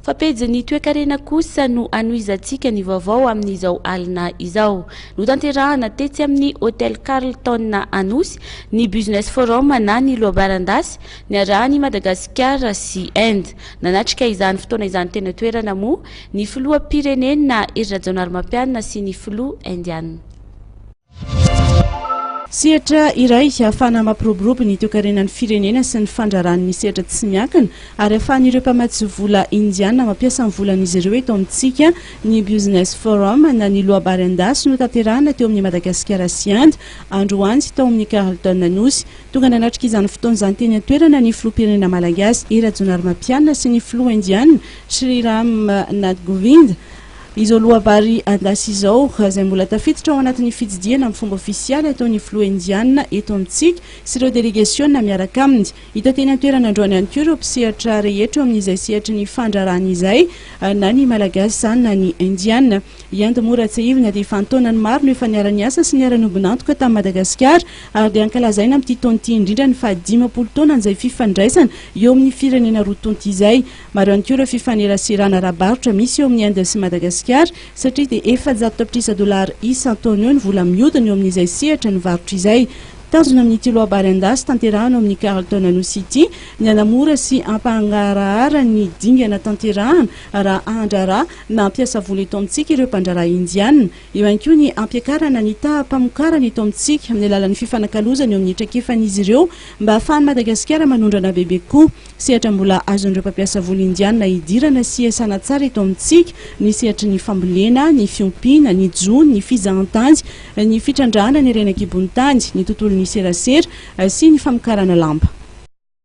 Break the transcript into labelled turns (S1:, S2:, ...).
S1: Fapejy ny toe-karena kosa no anoizantsika ny vaovao amin'izao alina izao. Notanterahana tetsy amin'ny hôtel Carlton na Anosy ny business forum na ny lohabarandasy niarahany Madagasikara sy Inde. Nanatrika izany fotoana izany tena toerana moa ny filoham-pirenena Hery Rajaonarimampianina sy ny filoha indiana.
S2: Sehatra iray ahafahana mampiroborobo ny toe-karenan'ny firenena sy ny fandraran'ny sehatra tsy miankina ary ahafahan'ireo mpamatsy vola indiana mampiasa ny volan'izy ireo eto amintsika ny business forum na ny lohabarandasy no tanterahana teo amin'ny Madagasikara sy Inde androany tao amin'ny Carlton Anosy. Tonga nanatrika izany fotoana izany teny an-toerana ny filoham-pirenena malagasy Hery Rajaonarimampianina sy ny filoha indiana Shri Ram Nath Govind. Izo lohabary andasy izao izay mbola tafiditra ao anatin'ny fitsidiana amin'ny fomba ofisialy ataon'ny filoha indiana eto amintsika sy ireo délégation miaraka aminy. Hita teny an-toerana androany ihany koa ireo mpisehatra rehetra amin'izay sehatra ny fandrarana izay na ny malagasy na ny indiana. Iandy mora tsy ivina dia efa antaonany maro no efa niara-niasa sy niara-nobinantoka tamin'ny Madagasikara ary dia ankalazaina amin'ity taon'ity indrindra ny faha 15 taona izay fifandraisana eo amin'ny firenena roa taonty izay. Maro ihany koa ireo fifaneraserana ara-barotra misy eo amin'ny Inde sy Madagasikara satria dia $400 isan-taona eo ny vola mihodina eo amin'izay sehatra ny varotra izay. Tazona amin'ity lohabarandasy tanterahana amin'ny Carlton Anosy ity ny anamora sy ampangarahara ny dingana tanterahana raha andraraha na ampiasa vola eto amintsika ireo mpandraraha indiana. Eo ihany koa ny ampiakarana ny taha-pamokarana eto amintsika amin'ny alalan'ny fifanakalozana eo amin'ny traikefan'izy ireo mba ahafahan'ny Madagasikara manondrana bebe koa. Sehatra mbola azon'ireo mpampiasa vola indiana hidirana sy hiasana tsara eto amintsika ny sehatra ny fambolena, ny fiompiana, ny jony, ny fizahan-tany, ny fitrandrahana ny renakibon'ny tany, ny tontolo ny serasera sy ny famokarana lamba.